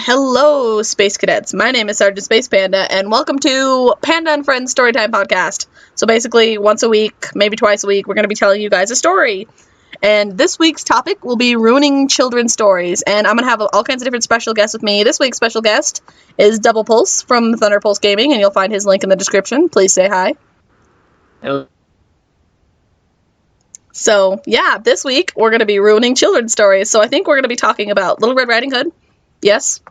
Hello, Space Cadets. My name is Sergeant Space Panda, and welcome to Panda and Friends Storytime podcast. So basically, once a week, maybe twice a week, we're going to be telling you guys a story. And this week's topic will be ruining children's stories. And I'm going to have all kinds of different special guests with me. This week's special guest is DoublePulse from ThunderPulseGaming, and you'll find his link in the description. Please say hi. Hello. So, yeah, this week we're going to be ruining children's stories. So I think we're going to be talking about Little Red Riding Hood. Yes?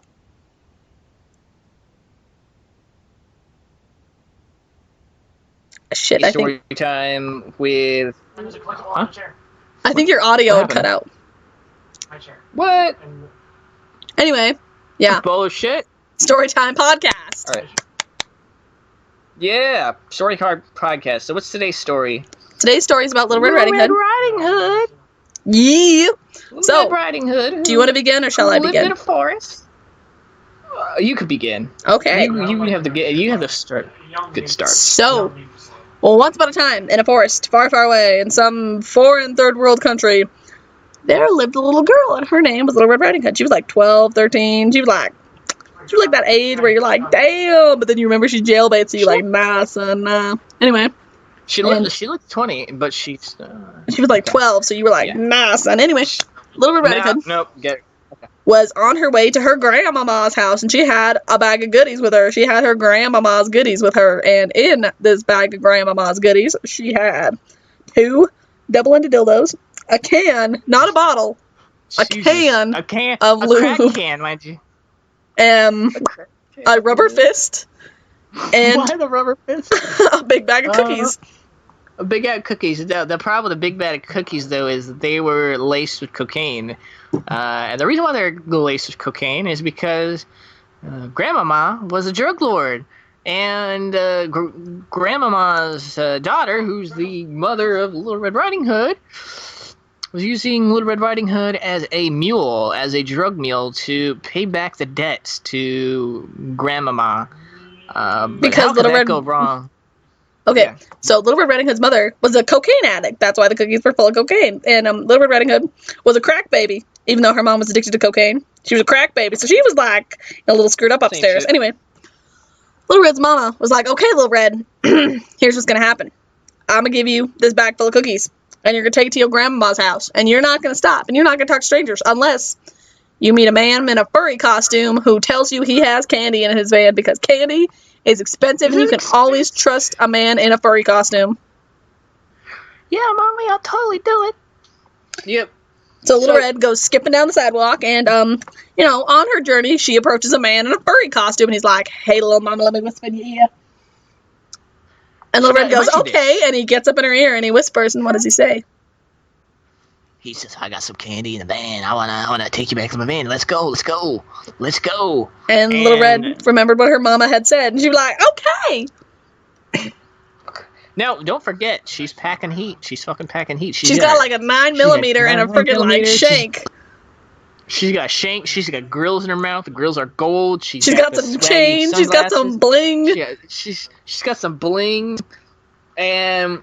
Shit, I think... Storytime with... Huh? I think your audio had cut out. What? Anyway, yeah. Bullshit. Storytime podcast. All right. Yeah, Storytime podcast. So what's today's story? Today's story is about Little Red Riding Hood. Riding Hood. Yeah. Little Red Riding Hood. Do you want to begin or shall I begin? Lived in a forest. You could begin. Okay. You have the start. Good start. So, well, once upon a time, in a forest, far, far away, in some foreign third world country, there lived a little girl, and her name was Little Red Riding Hood. She was like 12, 13. She was like that age where you're like, damn, but then you remember she's jailbait, so you're like, nah, son, nah. Anyway. She looked 20, but she was like 12, so you were like, yeah. Nah, son. Anyway, Little Red Riding Hood. Nope, get it. Was on her way to her grandmama's house, and she had a bag of goodies with her. She had her grandmama's goodies with her, and in this bag of grandmama's goodies, she had 2 double-ended dildos, a can, not a bottle, a can of lube, crack can, mind you, a rubber fist, and why the rubber fist? a big bag of cookies. A big bag of cookies. The problem with the big bag of cookies, though, is that they were laced with cocaine. And the reason why they're laced with cocaine is because Grandmama was a drug lord. And Grandmama's daughter, who's the mother of Little Red Riding Hood, was using Little Red Riding Hood as a mule, as a drug mule, to pay back the debts to Grandmama. Because how could that go wrong? Okay, yeah. So Little Red Riding Hood's mother was a cocaine addict. That's why the cookies were full of cocaine. And Little Red Riding Hood was a crack baby, even though her mom was addicted to cocaine. She was a crack baby, so she was like a little screwed up upstairs. Anyway, Little Red's mama was like, okay, Little Red, here's what's going to happen. I'm going to give you this bag full of cookies, and you're going to take it to your grandma's house, and you're not going to stop, and you're not going to talk to strangers unless you meet a man in a furry costume who tells you he has candy in his van, because candy is expensive, and you can always trust a man in a furry costume. Yeah, Mommy, I'll totally do it. Yep. So Little Red goes skipping down the sidewalk, and, on her journey, she approaches a man in a furry costume, and he's like, hey, little mama, let me whisper in your ear. And Little Red goes, okay, and he gets up in her ear, and he whispers, and what does he say? He says, I got some candy in the van. I wanna take you back to my van. Let's go. And Little Red remembered what her mama had said, and she was like, okay. No, don't forget, she's packing heat. She's fucking packing heat. She's got like a 9mm and a freaking like shank. She's got a shank. She's got grills in her mouth. The grills are gold. She's got some chains. She's got some bling. She's got some bling. And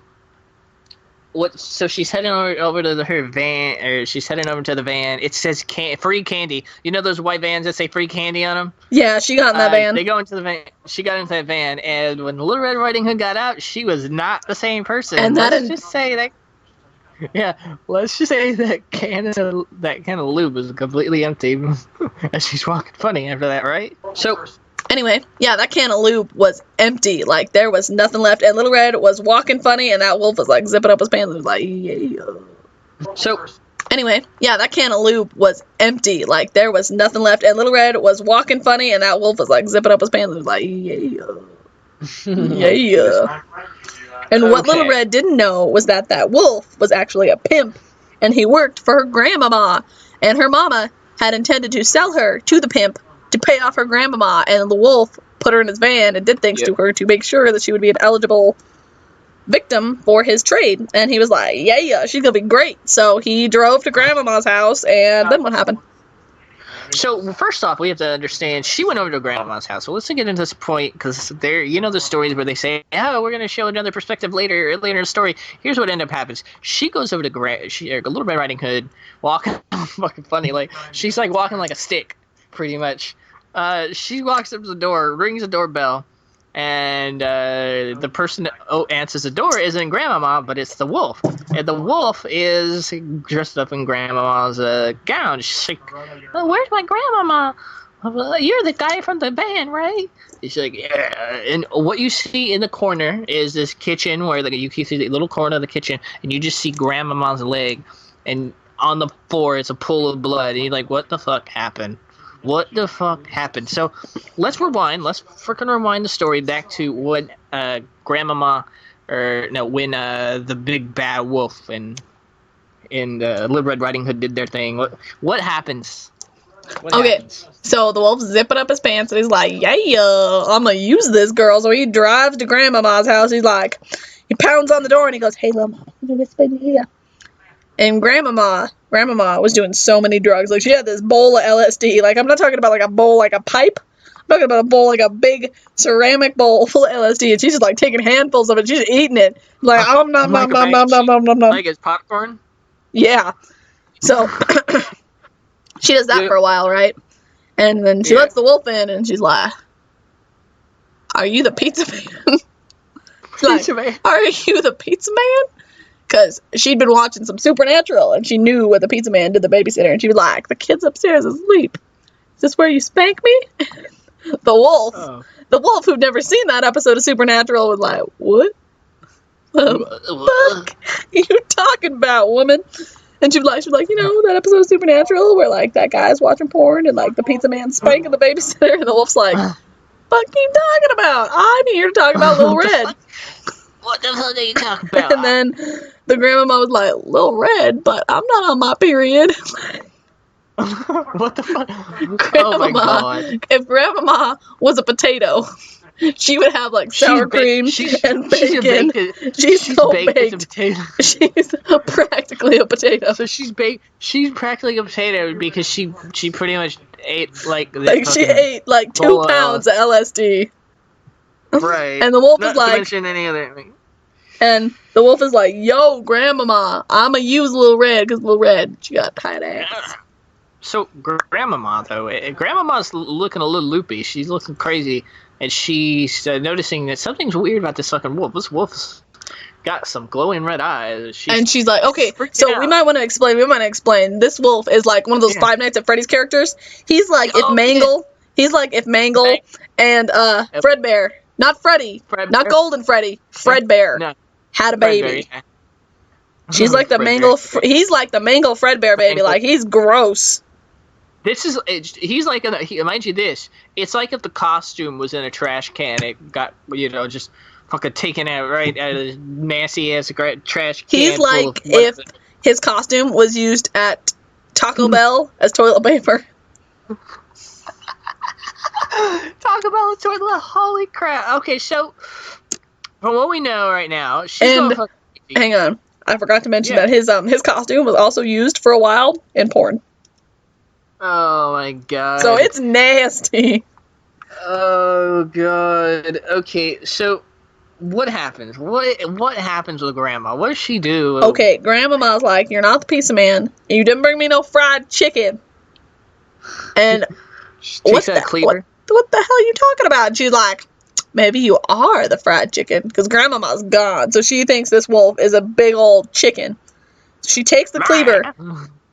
so she's heading over to her van, or she's heading over to the van. It says free candy. You know those white vans that say free candy on them? Yeah, she got in that van. They go into the van. She got into that van, and when Little Red Riding Hood got out, she was not the same person. And let's just say that can of lube was completely empty as she's walking funny after that, right? So anyway, yeah, that can of lube was empty. Like, there was nothing left. And Little Red was walking funny, and that wolf was, like, zipping up his pants and was like, yeah. So anyway, yeah, that can of lube was empty. Like, there was nothing left. And Little Red was walking funny, and that wolf was, like, zipping up his pants and was like, yeah. Yeah. And what Little Red didn't know was that wolf was actually a pimp, and he worked for her grandmama. And her mama had intended to sell her to the pimp to pay off her grandmama, and the wolf put her in his van and did things to her to make sure that she would be an eligible victim for his trade. And he was like, yeah, she's gonna be great. So he drove to grandmama's house, and then what happened? So, first off, we have to understand, she went over to Grandma's house. So let's get into this point, because there, the stories where they say, oh, we're going to show another perspective later in the story. Here's what ended up happens. She goes over to Little Red Riding Hood, walking fucking funny. Like, she's like walking like a stick, pretty much. She walks up to the door, rings the doorbell, and the person that answers the door isn't Grandmama, but it's the wolf. And the wolf is dressed up in Grandmama's gown. She's like, "Oh, where's my Grandmama? Well, you're the guy from the band, right?" She's like, "Yeah." And what you see in the corner is this kitchen where you can see the little corner of the kitchen, and you just see Grandmama's leg, and on the floor it's a pool of blood. And you're like, "What the fuck happened? What the fuck happened?" So let's rewind. Let's freaking rewind the story back to when Grandmama, when the big bad wolf and Little Red Riding Hood did their thing. What happens? Okay, so the wolf's zipping up his pants and he's like, "Yeah, I'm gonna use this girl." So he drives to Grandmama's house. He pounds on the door and he goes, "Hey, Mama, whisper in your ear." And Grandmama was doing so many drugs. Like, she had this bowl of LSD. Like, I'm not talking about like a bowl like a pipe. I'm talking about a bowl like a big ceramic bowl full of LSD. And she's just like taking handfuls of it. She's eating it. Like, nom nom nom nom nom nom nom nom nom. Like it's popcorn? Yeah. So she does that for a while, right? And then she lets the wolf in and she's like, "Are you the pizza man?" Pizza man. "Are you the pizza man?" Because she'd been watching some Supernatural, and she knew what the pizza man did the babysitter, and she was like, "The kid's upstairs asleep. Is this where you spank me?" The wolf who'd never seen that episode of Supernatural was like, "What the fuck are you talking about, woman?" And she was like, "You know, that episode of Supernatural where, like, that guy's watching porn, and, like, the pizza man's spanking the babysitter," and the wolf's like, "Fuck you talking about? I'm here to talk about Little Red." What the fuck are you talking about? And then the Grandmama was like, "Little Red, but I'm not on my period." What the fuck? Grandmama, oh my god. If Grandmama was a potato, she would have like sour cream and bacon. She's so baked. As a potato. She's practically a potato. So she's baked. She's practically a potato because she pretty much ate like she ate like 2 pounds of LSD. Right. And the wolf Not is like, to mention any other. And the wolf is like, "Yo, Grandmama, I'ma use Little Red because Little Red, she got tight ass." So Grandmama though, Grandmama's looking a little loopy. She's looking crazy, and she's noticing that something's weird about this fucking wolf. This wolf's got some glowing red eyes. She's like, "Okay, so we might want to explain. This wolf is like one of those Five Nights at Freddy's characters. He's like if Mangle and Fredbear. Not Freddy. Not Golden Freddy. Fredbear had a baby. She's like the Mangle. He's like the Mangle Fredbear baby. Like, he's gross. He's like, mind you this, it's like if the costume was in a trash can, it got, just fucking taken out right out of this nasty ass trash can. He's like if his costume was used at Taco Bell as toilet paper. Talk about the toilet. Holy crap. Okay, so from what we know right now, she's hang on. I forgot to mention that his costume was also used for a while in porn. Oh my god. So it's nasty. Oh god. Okay, so what happens? What happens with Grandma? What does she do? Okay, Grandmama's like, "You're not the pizza man. You didn't bring me no fried chicken." And what the hell are you talking about? And she's like, "Maybe you are the fried chicken," because Grandmama's gone. So she thinks this wolf is a big old chicken. She takes the cleaver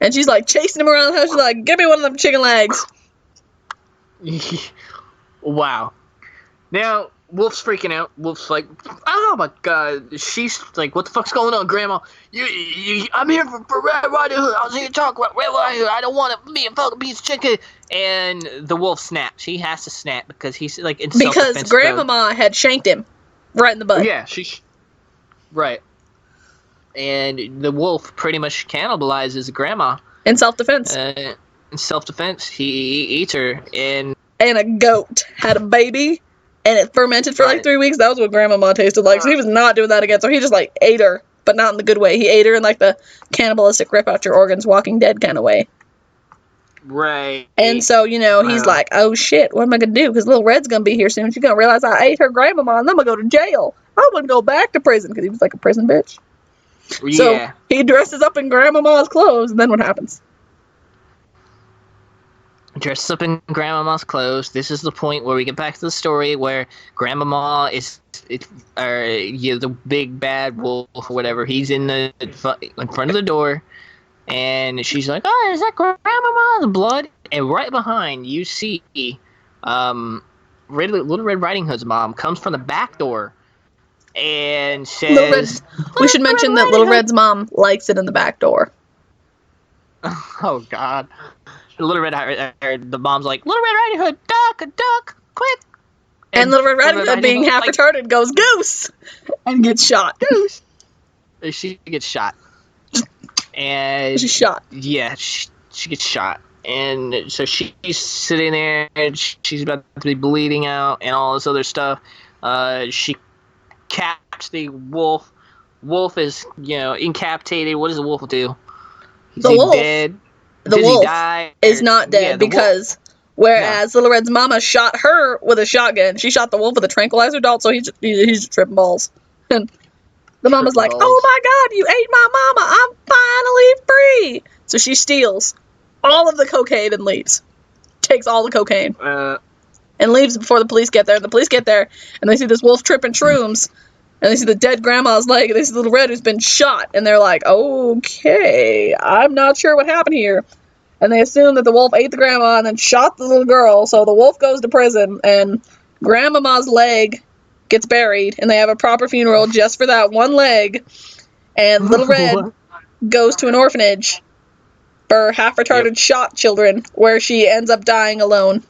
and she's like chasing him around the house. She's like, "Give me one of them chicken legs." Wow. Now, Wolf's freaking out. Wolf's like, "Oh my god." She's like, "What the fuck's going on, Grandma? I'm here for Red Riding Hood. I was here to talk about Red Riding Hood. I don't want to be a fucking piece of chicken." And the wolf snaps. He has to snap because he's like in self-defense because Grandmama had shanked him right in the butt. Yeah, right. And the wolf pretty much cannibalizes Grandma in self-defense. He eats her. And a goat had a baby. And it fermented for like 3 weeks. That was what Grandmama tasted like. So he was not doing that again. So he just like ate her, but not in the good way. He ate her in like the cannibalistic rip out your organs, Walking Dead kind of way. Right. And so, he's like, "Oh shit, what am I going to do? Because Little Red's going to be here soon. She's going to realize I ate her Grandmama and I'm going to go to jail. I wouldn't go back to prison," because he was like a prison bitch. Yeah. So he dresses up in Grandmama's clothes, and then what happens? Dressed up in Grandmama's clothes. This is the point where we get back to the story where Grandmama the big bad wolf or whatever. He's in front of the door, and she's like, "Oh, is that Grandmama's blood?" And right behind, you see, Little Red Riding Hood's mom comes from the back door, and says, we should mention that Little Red's mom likes it in the back door. Oh God. The mom's like, Little Red Riding Hood, duck, quick! And Little Red Riding Hood, being half retarded, goes goose and gets shot. Goose. She gets shot, and she's shot. Yeah, she gets shot, and so she's sitting there, and she's about to be bleeding out, and all this other stuff. She caps the wolf. Wolf is, incapacitated. What does the wolf do? Is he dead? The wolf is not dead because whereas Little Red's mama shot her with a shotgun, she shot the wolf with a tranquilizer dart, so he's just tripping balls. And the mama's like, "Oh my God, you ate my mama! I'm finally free!" So she steals all of the cocaine and leaves. Takes all the cocaine and leaves before the police get there. And the police get there and they see this wolf tripping shrooms. And they see the dead grandma's leg, and they see Little Red who's been shot, and they're like, okay, I'm not sure what happened here. And they assume that the wolf ate the grandma and then shot the little girl, so the wolf goes to prison, and Grandmama's leg gets buried, and they have a proper funeral just for that one leg, and Little Red goes to an orphanage for half-retarded shot children, where she ends up dying alone.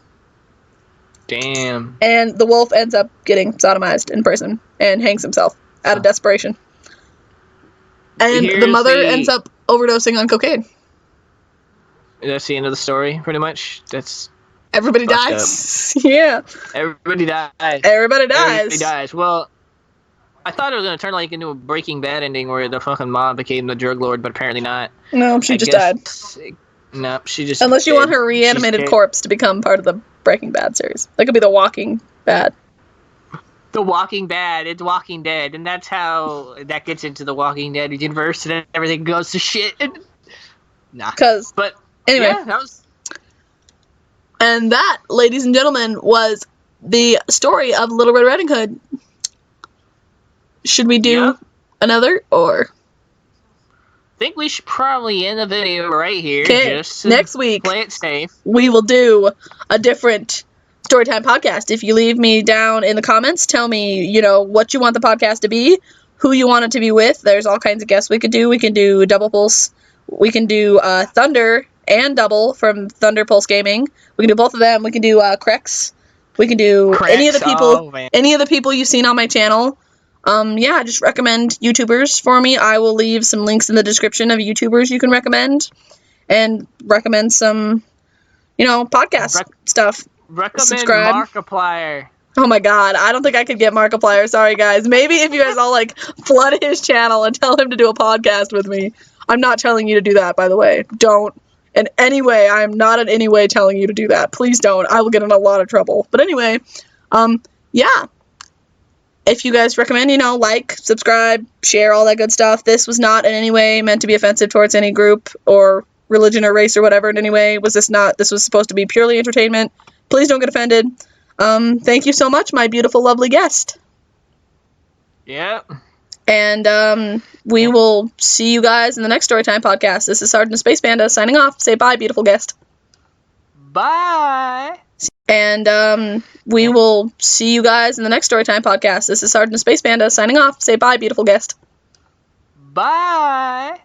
Damn. And the wolf ends up getting sodomized in prison and hangs himself out of desperation. And the mother ends up overdosing on cocaine. That's the end of the story, pretty much. Everybody dies. Yeah. Everybody dies. Everybody dies. Well, I thought it was going to turn into a Breaking Bad ending where the fucking mom became the drug lord, but apparently not. No, she just died. No, she just... Unless you want her reanimated corpse to become part of the Breaking Bad series. That could be The Walking Bad. The Walking Bad. It's Walking Dead. And that's how that gets into the Walking Dead universe and everything goes to shit. Nah. But anyway. Yeah, that was... And that, ladies and gentlemen, was the story of Little Red Riding Hood. Should we do another, or... I think we should probably end the video right here. Just next week, play it safe. We will do a different Storytime podcast. If you leave me down in the comments, tell me, what you want the podcast to be, who you want it to be with. There's all kinds of guests we could do. We can do DoublePulse. We can do Thunder and Double from ThunderPulseGaming. We can do both of them. We can do Crex. We can do any of the people you've seen on my channel. Just recommend YouTubers for me. I will leave some links in the description of YouTubers you can recommend. And recommend some, podcast stuff. Recommend Subscribe. Markiplier. Oh my God, I don't think I could get Markiplier. Sorry, guys. Maybe if you guys all, flood his channel and tell him to do a podcast with me. I'm not telling you to do that, by the way. Don't. In any way, I am not in any way telling you to do that. Please don't. I will get in a lot of trouble. But anyway, if you guys recommend, subscribe, share, all that good stuff. This was not in any way meant to be offensive towards any group or religion or race or whatever in any way. This was supposed to be purely entertainment. Please don't get offended. Thank you so much, my beautiful, lovely guest. Yep. And we will see you guys in the next Storytime podcast. This is Sergeant Space Panda signing off. Say bye, beautiful guest. Bye. And we will see you guys in the next Storytime podcast. This is Sergeant Space Panda signing off. Say bye, beautiful guest. Bye.